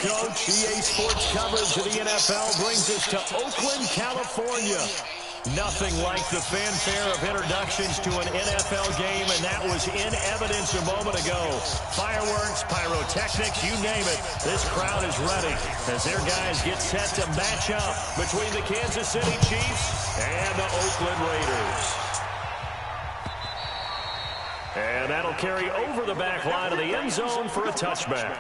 Coach. EA Sports coverage of the NFL brings us to Oakland, California. Nothing like the fanfare of introductions to an NFL game, and that was in evidence a moment ago. Fireworks, pyrotechnics, you name it. This crowd is ready as their guys get set to match up between the Kansas City Chiefs and the Oakland Raiders. And that'll carry over the back line of the end zone for a touchback.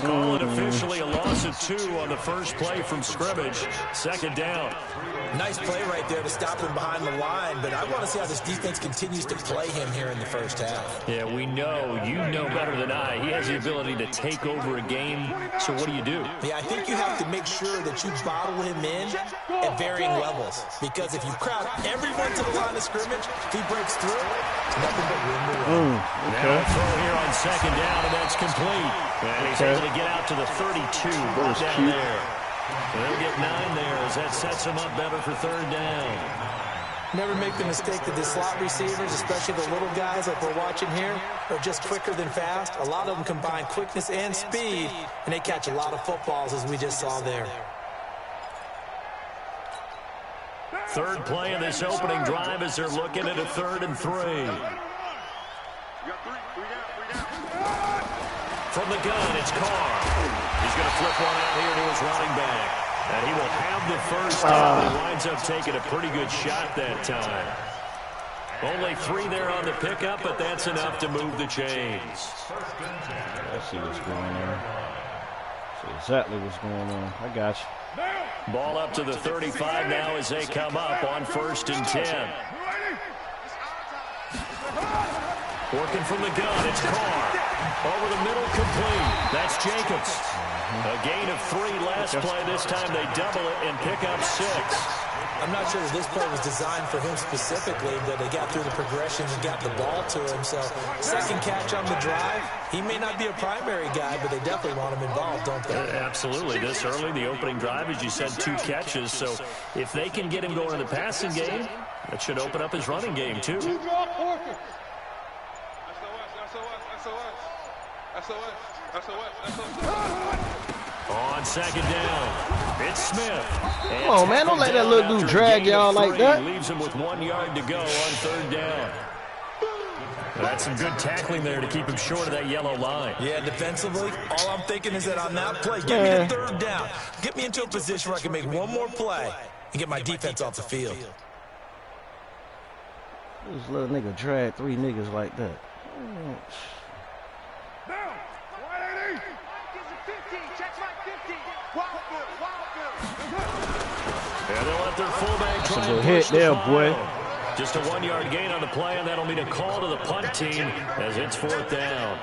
Call it officially a loss of 2 on the first play from scrimmage. Second down. Nice play right there to stop him behind the line, but I want to see how this defense continues to play him here in the first half. Yeah, we know. You know better than I. He has the ability to take over a game, so what do you do? Yeah, I think you have to make sure that you bottle him in at varying levels, because if you crowd everyone to the line of scrimmage, if he breaks through, it's nothing but room to run. Now a throw here on second down, and that's complete. And he's able to get out to the 32. Down there. They'll get 9 there as that sets him up better for third down. Never make the mistake that the slot receivers, especially the little guys like we're watching here, are just quicker than fast. A lot of them combine quickness and speed, and they catch a lot of footballs, as we just saw there. Third play of this opening drive as they're looking at a 3rd and 3. From the gun, it's Carr. He's going to flip one out here to his running back. And he will have the first down. He winds up taking a pretty good shot that time. Only 3 there on the pickup, but that's enough to move the chains. I see what's going on. See exactly what's going on. I got you. Ball up to the 35 now as they come up on 1st and 10. Working from the gun, it's Carr. Over the middle, complete. That's Jacobs. A gain of 3 last play. This time they double it and pick up 6. I'm not sure that this play was designed for him specifically, but they got through the progressions and got the ball to him. So, second catch on the drive. He may not be a primary guy, but they definitely want him involved, don't they? Absolutely. This early, the opening drive, as you said, 2 catches. So, if they can get him going in the passing game, that should open up his running game, too. On second down, it's Smith. Come on, man, don't let that little dude drag y'all like that. Leaves him with 1 yard to go on 3rd down. That's some good tackling there to keep him short of that yellow line. Yeah, defensively, all I'm thinking is that on that play, get me to 3rd down. Get me into a position where I can make 1 more play and get my defense off the field. This little nigga drag 3 niggas like that. Yeah, they'll let their fullback try and hit there, boy. Just a 1 yard gain on the play, and that'll mean a call to the punt team as it's 4th down.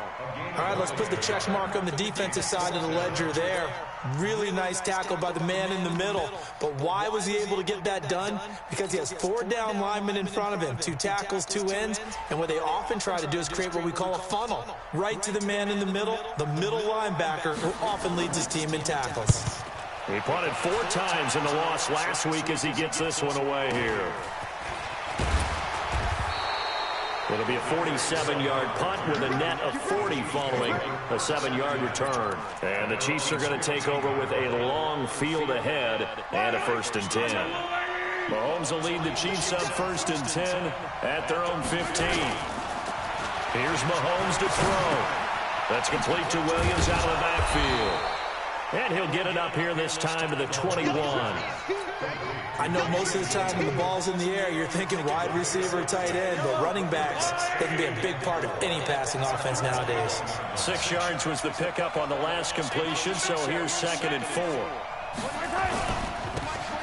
All right, let's put the check mark on the defensive side of the ledger there. Really nice tackle by the man in the middle. But why was he able to get that done? Because he has 4 down linemen in front of him, 2 tackles, 2 ends. And what they often try to do is create what we call a funnel. Right to the man in the middle linebacker, who often leads his team in tackles. He punted 4 times in the loss last week as he gets this one away here. It'll be a 47-yard punt with a net of 40 following a 7-yard return. And the Chiefs are going to take over with a long field ahead and a 1st and 10. Mahomes will lead the Chiefs up 1st and 10 at their own 15. Here's Mahomes to throw. That's complete to Williams out of the backfield. And he'll get it up here this time to the 21. I know most of the time when the ball's in the air, you're thinking wide receiver, tight end, but running backs, they can be a big part of any passing offense nowadays. 6 yards was the pickup on the last completion, so here's 2nd and 4.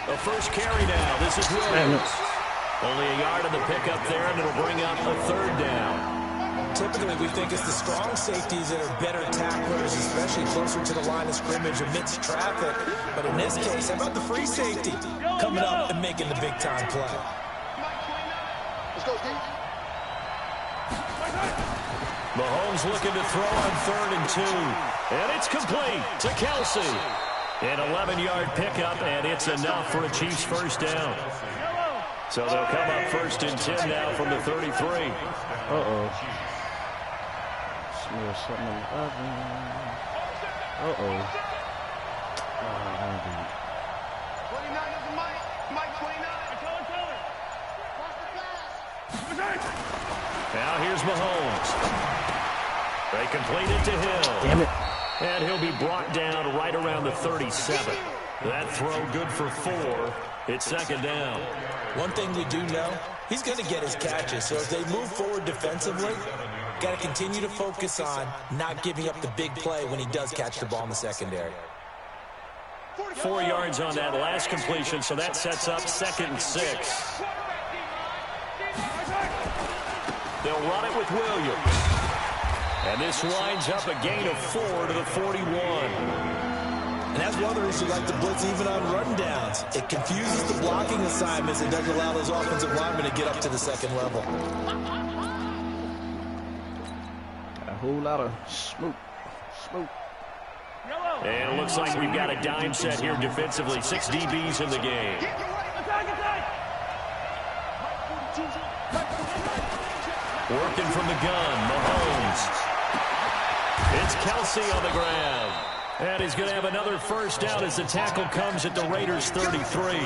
The first carry now. This is Williams. Only a yard on the pickup there, and it'll bring up a 3rd down. Typically, we think it's the strong safeties that are better tacklers especially closer to the line of scrimmage amidst traffic. But in this case, how about the free safety coming up and making the big-time play? Let's go, Steve. Mahomes looking to throw on 3rd and 2. And it's complete to Kelsey. An 11-yard pickup, and it's enough for a Chiefs first down. So they'll come up 1st and 10 now from the 33. Uh-oh. Smell something in the oven. Uh-oh. 29 is the Mike. Mike 29. Now here's Mahomes. They complete it to Hill. Damn it. And he'll be brought down right around the 37. That throw good for 4. It's 2nd down. One thing we do know, he's going to get his catches. So as they move forward defensively, got to continue to focus on not giving up the big play when he does catch the ball in the secondary. 4 yards on that last completion, so that sets up 2nd and 6. They'll run it with Williams. And this lines up a gain of 4 to the 41. And that's one of the reasons we like to blitz even on rundowns. It confuses the blocking assignments and doesn't allow those offensive linemen to get up to the 2nd level. A whole lot of smoke. Smoke. And it looks like we've got a dime set here defensively. 6 DBs in the game. Working from the gun, Mahomes. It's Kelsey on the ground. And he's going to have another first down as the tackle comes at the Raiders' 33.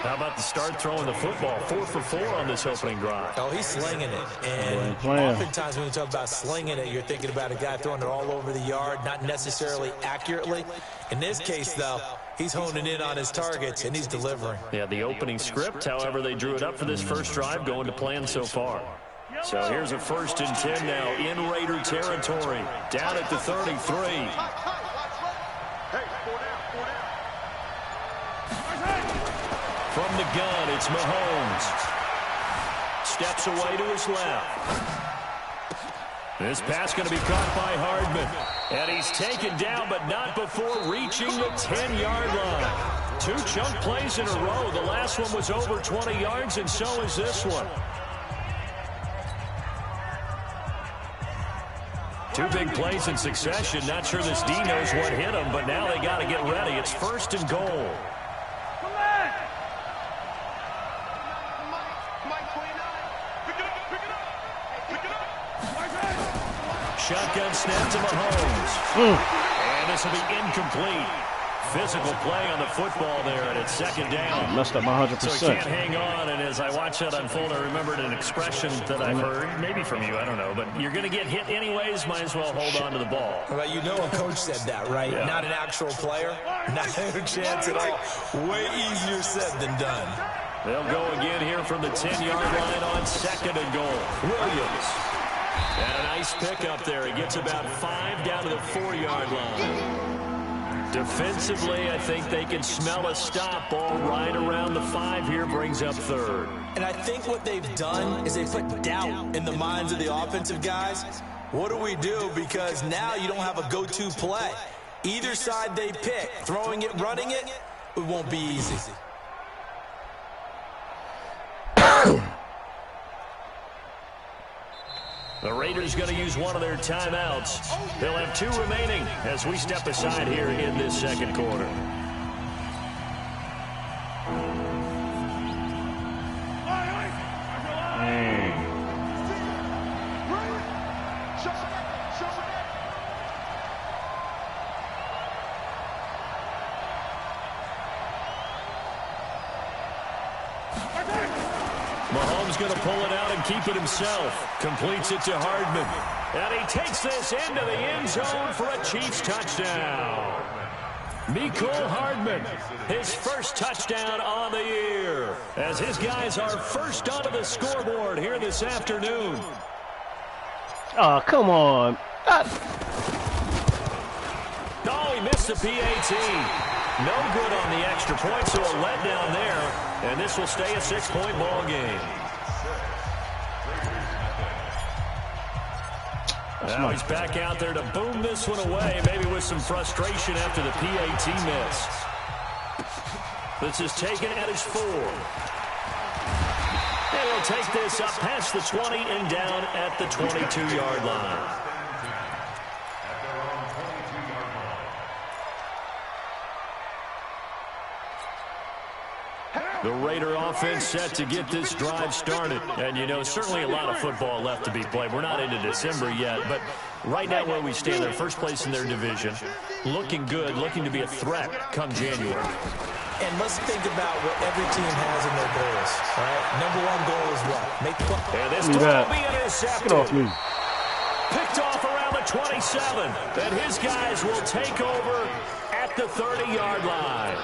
How about the start throwing the football? 4 for 4 on this opening drive. Oh, he's slinging it. And oftentimes when you talk about slinging it, you're thinking about a guy throwing it all over the yard, not necessarily accurately. In this case, though, he's honing in on his targets, and he's delivering. Yeah, the opening script, however, they drew it up for this first drive, going to plan so far. So here's a 1st and 10 now in Raider territory, down at the 33. From the gun, it's Mahomes. Steps away to his left. This pass going to be caught by Hardman. And he's taken down, but not before reaching the 10-yard line. 2 chunk plays in a row. The last one was over 20 yards, and so is this one. 2 big plays in succession. Not sure this D knows what hit him, but now they got to get ready. It's 1st and goal. Shotgun snap to Mahomes. And this will be incomplete. Physical play on the football there, and it's 2nd down. Messed up my 100%. So he can't hang on, and as I watched that unfold, I remembered an expression that I've heard, maybe from you, I don't know, but you're going to get hit anyways, might as well hold on to the ball. Well, you know a coach said that, right? Yeah. Not an actual player. Not a chance at all. Way easier said than done. They'll go again here from the 10-yard line on 2nd and goal. Williams. And a nice pickup there. He gets about 5 down to the 4-yard line. Defensively, I think they can smell a stop. Ball right around the 5 here, brings up 3rd. And I think what they've done is they put doubt in the minds of the offensive guys. What do we do? Because now you don't have a go-to play. Either side they pick, throwing it, running it, it won't be easy. The Raiders going to use one of their timeouts. They'll have 2 remaining as we step aside here in this 2nd quarter. Mahomes going to pull it out and keep it himself. Completes it to Hardman. And he takes this into the end zone for a Chiefs touchdown. Mecole Hardman, his first touchdown on the year, as his guys are first onto the scoreboard here this afternoon. Oh, come on. Oh, he missed the PAT. No good on the extra point, so a letdown there. And this will stay a 6-point ball game. Now he's back out there to boom this one away, maybe with some frustration after the PAT miss. This is taken at his 4. And he'll take this up past the 20 and down at the 22-yard line. The Raider offense set to get this drive started. And, you know, certainly a lot of football left to be played. We're not into December yet, but right now where we stand, they're first place in their division. Looking good, looking to be a threat come January. And let's think about what every team has in their goals. All right? Number one goal is what? Make the play. And this will be intercepted. Get off me. Picked off around the 27. And his guys will take over at the 30-yard line.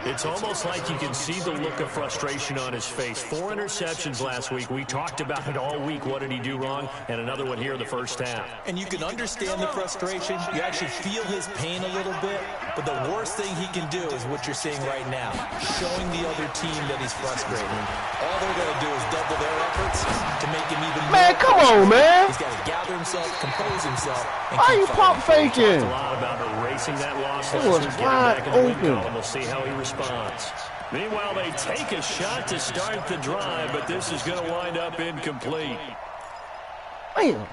It's almost like you can see the look of frustration on his face. 4 interceptions last week. We talked about it all week. What did he do wrong? And another one here in the first half. And you can understand the frustration. You actually feel his pain a little bit. But the worst thing he can do is what you're seeing right now, showing the other team that he's frustrated. All they're going to do is double their efforts to make him even more. Man, come on, man. He's got to gather himself, compose himself. And why are you pump faking? A lot about erasing that loss. It was wide open. We'll see how he responds. Meanwhile, they take a shot to start the drive, but this is going to wind up incomplete. Man.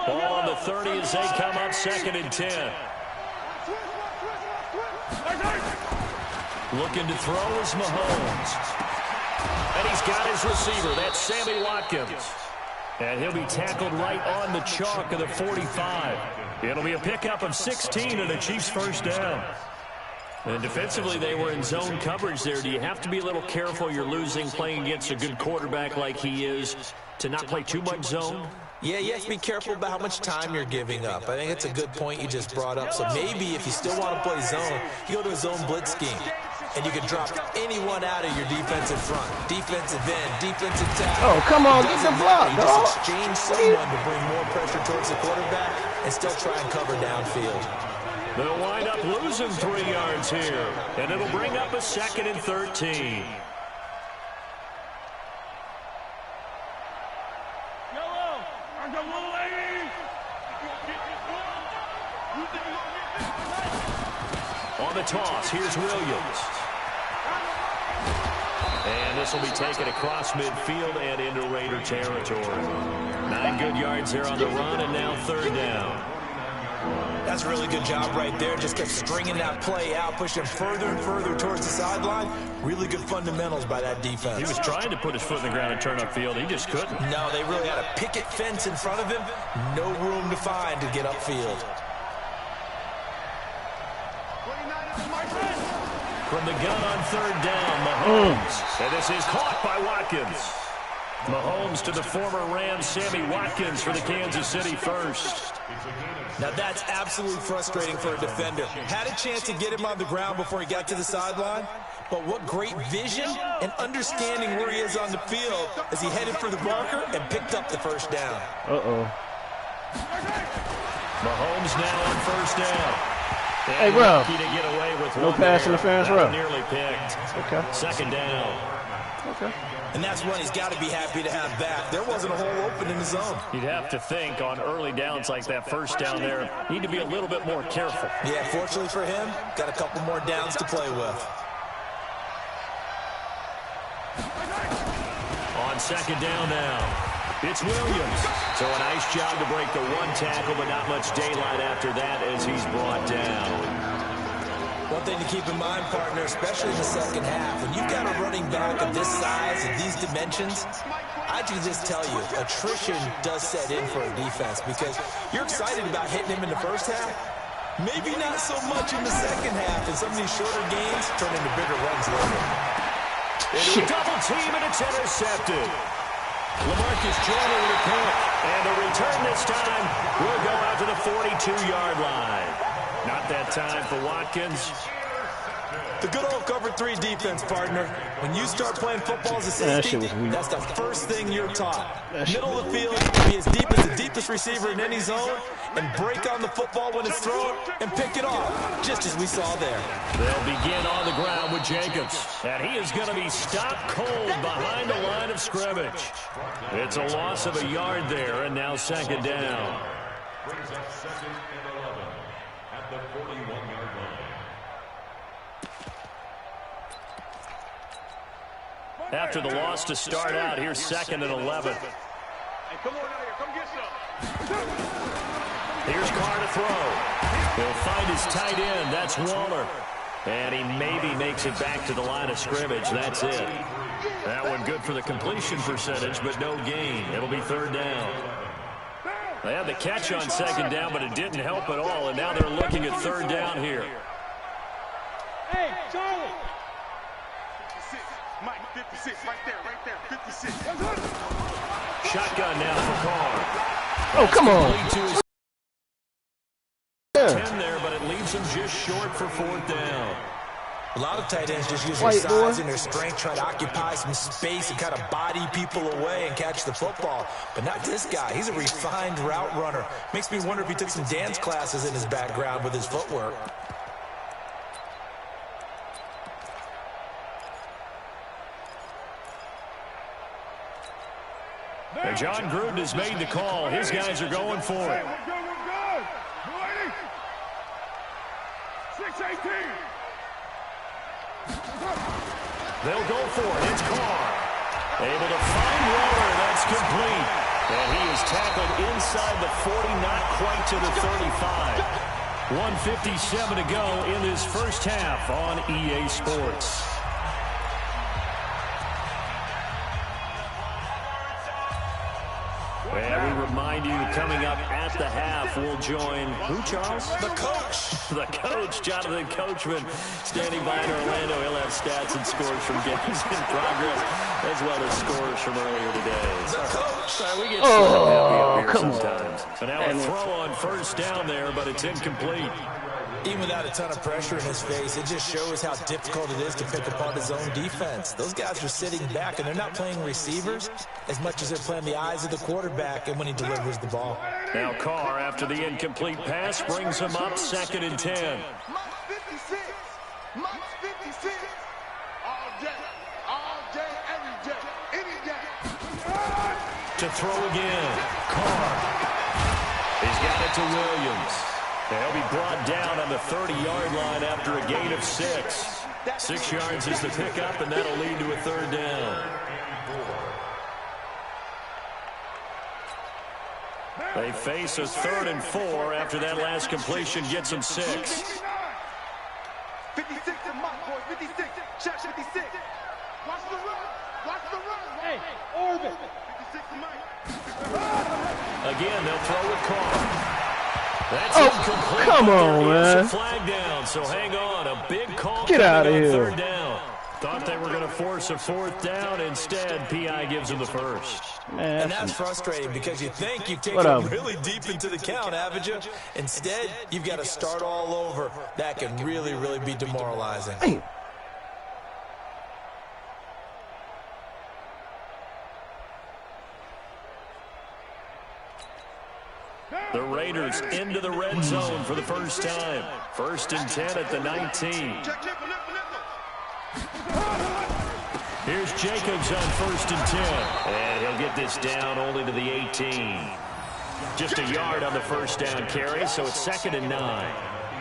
Ball on the 30 as they come up 2nd and 10. Looking to throw is Mahomes. And he's got his receiver. That's Sammy Watkins. And he'll be tackled right on the chalk of the 45. It'll be a pickup of 16 and a Chiefs first down. And defensively, they were in zone coverage there. Do you have to be a little careful? You're losing, playing against a good quarterback like he is, to not play too much zone? Yeah, you have to be careful about how much time you're giving up. I think it's a good point you just brought up. So maybe if you still want to play zone, you go to a zone blitz scheme. And you can drop anyone out of your defensive front. Defensive end, defensive tackle. Oh, come on, get the block, you dog. just exchange someone to bring more pressure towards the quarterback and still try and cover downfield. They'll wind up losing 3 yards here. And it'll bring up a 2nd and 13. On the toss, here's Williams. And this will be taken across midfield and into Raider territory. 9 good yards there on the run, and now 3rd down. That's a really good job right there. Just kept stringing that play out, pushing further and further towards the sideline. Really good fundamentals by that defense. He was trying to put his foot in the ground and turn upfield. He just couldn't. No, they really had a picket fence in front of him. No room to find to get upfield. From the gun on 3rd down, Mahomes. And this is caught by Watkins. Mahomes to the former Rams, Sammy Watkins for the Kansas City first. Now that's absolutely frustrating for a defender. Had a chance to get him on the ground before he got to the sideline, but what great vision and understanding where he is on the field as he headed for the marker and picked up the first down. Uh-oh. Mahomes now on 1st down. Hey, bro. To get away with No pass interference, bro. Nearly picked. Okay. 2nd down. Okay. And that's one he's got to be happy to have back. There wasn't a hole open in the zone. You'd have to think on early downs like that 1st down there, need to be a little bit more careful. Yeah, fortunately for him, got a couple more downs to play with. On 2nd down now. It's Williams. So a nice job to break the 1 tackle, but not much daylight after that as he's brought down. One thing to keep in mind, partner, especially in the second half, when you've got a running back of this size and these dimensions, I can just tell you, attrition does set in for a defense because you're excited about hitting him in the first half. Maybe not so much in the second half, and some of these shorter games turn into bigger runs later. Into a double team, and it's intercepted. LaMarcus Joyner with a pick. And the return this time will go out to the 42-yard line. Not that time for Watkins. The good old cover 3 defense, partner. When you start playing football as a safety, that's the first thing you're taught. Middle of the field, be as deep as the deepest receiver in any zone, and break on the football when it's thrown and pick it off, just as we saw there. They'll begin on the ground with Jacobs, and he is going to be stopped cold behind the line of scrimmage. It's a loss of a yard there, and now second down. Brings up 2nd and 11 at the 41-yard line. After the loss to start out, here's 2nd and 11. Hey, come on out here. Come get some. Here's Carr to throw. He'll find his tight end. That's Waller. And he maybe makes it back to the line of scrimmage. That's it. That one good for the completion percentage, but no gain. It'll be 3rd down. They had the catch on 2nd down, but it didn't help at all. And now they're looking at 3rd down here. Hey, Charlie. 56. Mike, 56. Right there. 56. Shotgun now for Carr. Oh, come on. 10 there, but it leaves him just short for 4th down. A lot of tight ends just use their size and their strength, try to occupy some space and kind of body people away and catch the football. But not this guy. He's a refined route runner. Makes me wonder if he took some dance classes in his background with his footwork. And John Gruden has made the call. His guys are going for it. We're good. 6-18. They'll go for it. It's Carr. Able to find Waller. That's complete. And he is tackled inside the 40, not quite to the 35. 1:57 to go in this first half on EA Sports. And we remind you, coming up at the half, we'll join who, Charles? The coach. The coach, Jonathan Coachman, standing by in Orlando. He'll have stats and scores from games in progress, as well as scores from earlier today. The coach. Sorry, we get so happy up here sometimes. So now a throw on 1st down there, but it's incomplete. Even without a ton of pressure in his face, it just shows how difficult it is to pick apart his own defense. Those guys are sitting back, and they're not playing receivers as much as they're playing the eyes of the quarterback and when he delivers the ball. Now Carr, after the incomplete pass, brings him up 2nd and 10. Mike's 56. Mike's 56. All day, every day, any day. To throw again. Carr. He's got it to Williams. They'll be brought down on the 30-yard line after a gain of 6. 6 yards is the pickup, and that'll lead to a 3rd down. They face a 3rd and 4 after that last completion gets them 6. 56 to Mike, boy. 56. Check 56. Watch the run. Hey, orbit. 56 to Mike. Again, they'll throw with Carr. That's incomplete. Come on, man. A flag down, so hang on. A big call. Get out of here. 3rd down. Thought they were going to force a 4th down. Instead, P.I. gives them the 1st. Man, And that's frustrating because you think you've taken them really deep into the count, haven't you? Instead, you've got to start all over. That can really, really be demoralizing. Hey. The Raiders into the red zone for the first time. 1st and 10 at the 19. Here's Jacobs on 1st and 10. And he'll get this down only to the 18. Just a yard on the 1st down carry, so it's 2nd and 9.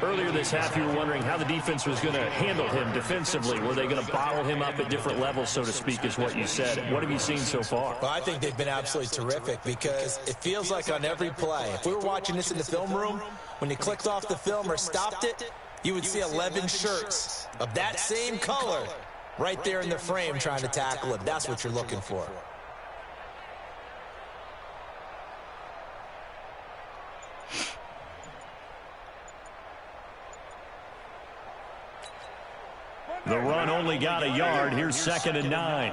Earlier this half, you were wondering how the defense was going to handle him defensively. Were they going to bottle him up at different levels, so to speak, is what you said. What have you seen so far? Well, I think they've been absolutely terrific because it feels like on every play, if we were watching this in the film room, when you clicked off the film or stopped it, you would see 11 shirts of that same color right there in the frame trying to tackle it. That's what you're looking for. The run only got a yard. Here's 2nd and 9.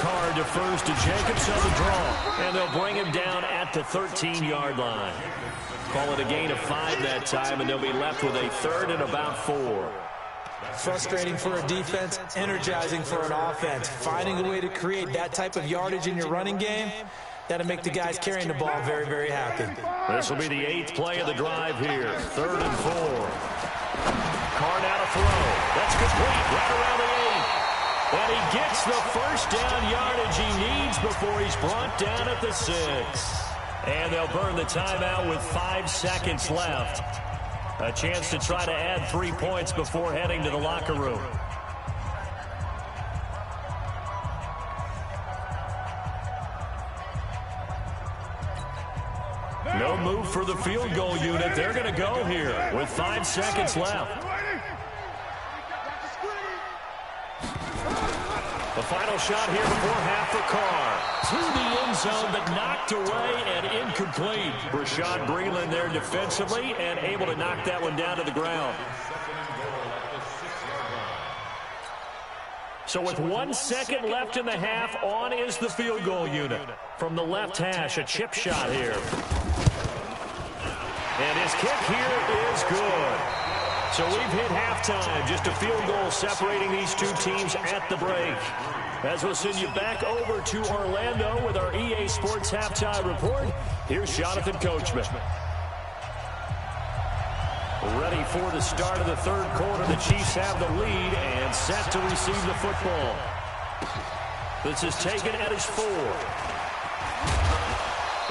card to first to Jacobs on the draw. And they'll bring him down at the 13-yard line. Call it a gain of 5 that time, and they'll be left with a 3rd and about 4. Frustrating for a defense, energizing for an offense. Finding a way to create that type of yardage in your running game, that'll make the guys carrying the ball very, very happy. This will be the 8th play of the drive here. 3rd and 4. Carr now to throw. That's complete right around the 8. And he gets the first down yardage he needs before he's brought down at the 6. And they'll burn the timeout with 5 seconds left. A chance to try to add 3 points before heading to the locker room. No move for the field goal unit. They're going to go here with 5 seconds left. The final shot here before half for Carr. To the end zone, but knocked away and incomplete. Rashad Breeland there defensively and able to knock that one down to the ground. So with 1 second left in the half, on is the field goal unit. From the left hash, a chip shot here. And his kick here is good. So we've hit halftime. Just a field goal separating these two teams at the break. As we'll send you back over to Orlando with our EA Sports Halftime Report, here's Jonathan Coachman. Ready for the start of the 3rd quarter. The Chiefs have the lead and set to receive the football. This is taken at his 4.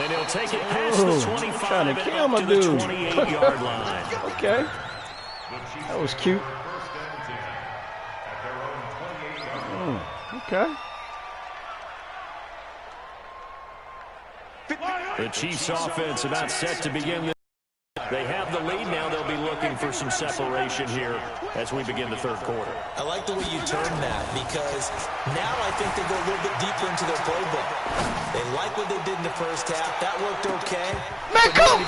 And he'll take it past the 25 and up to the 28-yard line. Okay. That was cute. Okay. The Chiefs offense about set to begin this. They have the lead now. They'll be looking for some separation here as we begin the 3rd quarter. I like the way you term that because now I think they go a little bit deeper into their playbook. They like what they did in the first half. That worked okay. Man, come,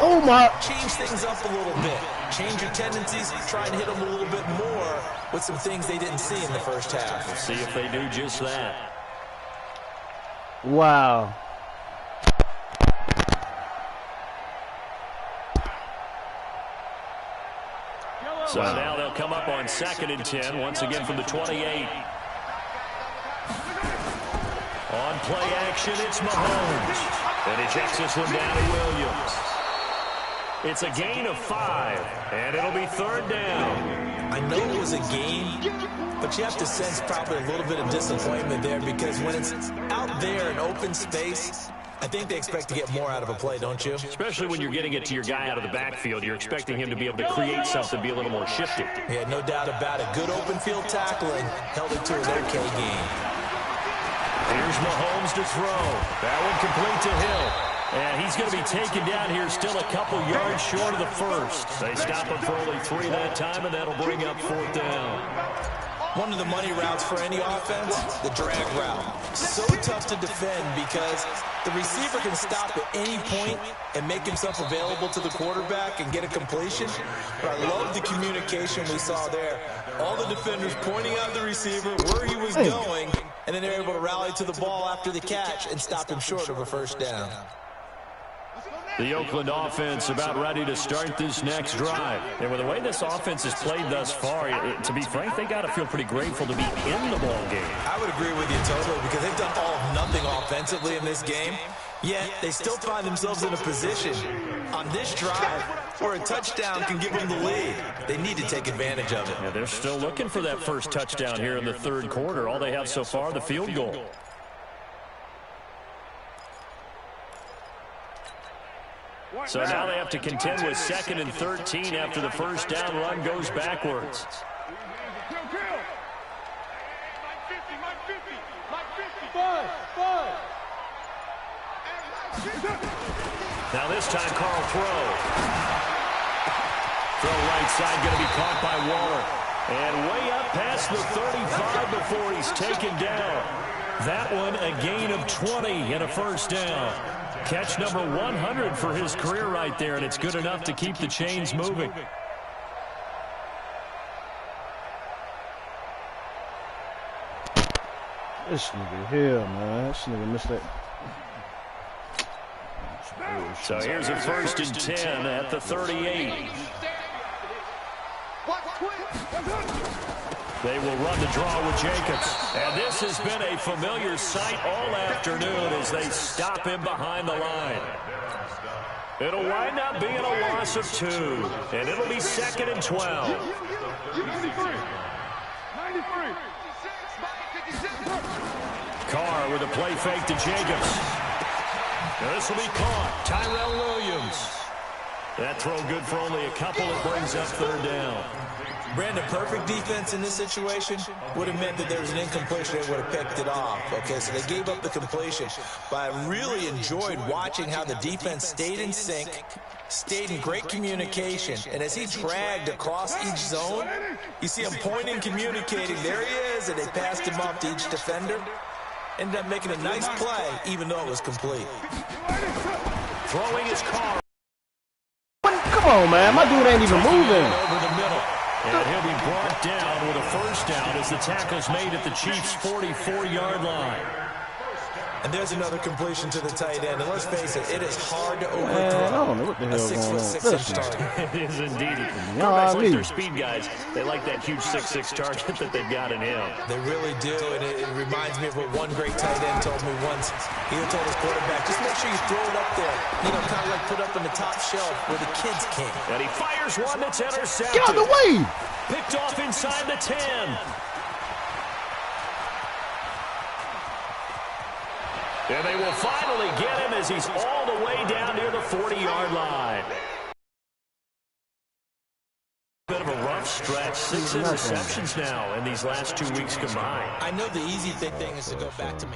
oh my. Change things up a little bit. Change your tendencies. Try and hit them a little bit more with some things they didn't see in the first half. We'll see if they do just that. Wow. So now they'll come up on 2nd and 10, once again from the 28. On play action, it's Mahomes. And he checks this one down to Williams. It's a gain of 5, and it'll be 3rd down. I know it was a game, but you have to sense probably a little bit of disappointment there because when it's out there in open space, I think they expect to get more out of a play, don't you? Especially when you're getting it to your guy out of the backfield. You're expecting him to be able to create something, be a little more shifty. Yeah, no doubt about it. Good open field tackling held it to an okay game. Here's Mahomes to throw. That one complete to Hill. And he's going to be taken down here still a couple yards short of the first. They stop him for only 3 that time, and that'll bring up 4th down. One of the money routes for any offense, the drag route. So tough to defend because the receiver can stop at any point and make himself available to the quarterback and get a completion. But I love the communication we saw there. All the defenders pointing out the receiver, where he was going, and then they're able to rally to the ball after the catch and stop him short of a first down. The Oakland offense about ready to start this next drive. And with the way this offense has played thus far, to be frank, they got to feel pretty grateful to be in the ball game. I would agree with you totally because they've done all of nothing offensively in this game, yet they still find themselves in a position on this drive where a touchdown can give them the lead. They need to take advantage of it. Yeah, they're still looking for that first touchdown here in the 3rd quarter. All they have so far, the field goal. So now they have to contend with 2nd and 13 after the first down run goes backwards. Now this time Carl throw. Throw right side going to be caught by Waller. And way up past the 35 before he's taken down. That one a gain of 20 and a first down. Catch number 100 for his career right there, and it's good enough to keep the chains moving. This nigga here, man. This nigga missed that. So here's a 1st and 10 at the 38. They will run the draw with Jacobs. And this has been a familiar sight all afternoon as they stop him behind the line. It'll wind up being a loss of 2, and it'll be 2nd and 12. 93. Carr with a play fake to Jacobs. Now this will be caught. Tyrell Williams. That throw good for only a couple. It brings up 3rd down. Brandon, perfect defense in this situation would have meant that there was an incompletion. They would have picked it off. Okay, so they gave up the completion. But I really enjoyed watching how the defense stayed in sync, stayed in great communication. And as he dragged across each zone, you see him pointing, communicating. There he is, and they passed him off to each defender. Ended up making a nice play, even though it was complete. Throwing his car. Come on, man. My dude ain't even moving. Over the middle. And he'll be brought down with a 1st down as the tackle's made at the Chiefs' 44-yard line. And there's another completion to the tight end. And let's face it, it is hard to overthrow Man, I don't know what the a hell going on. 6'6" target. It is indeed. Quarterbacks like their speed guys. They like that huge 6'6" target that they've got in him. They really do, and it reminds me of what one great tight end told me once. He told his quarterback, just make sure you throw it up there. You know, kind of like put up in the top shelf where the kids can't. And he fires one that's intercepted. Get out of the way! Picked off inside the 10. And they will finally get him as he's all the way down near the 40-yard line. Bit of a rough stretch. 6 interceptions now in these last 2 weeks combined. I know the easy thing is to go back to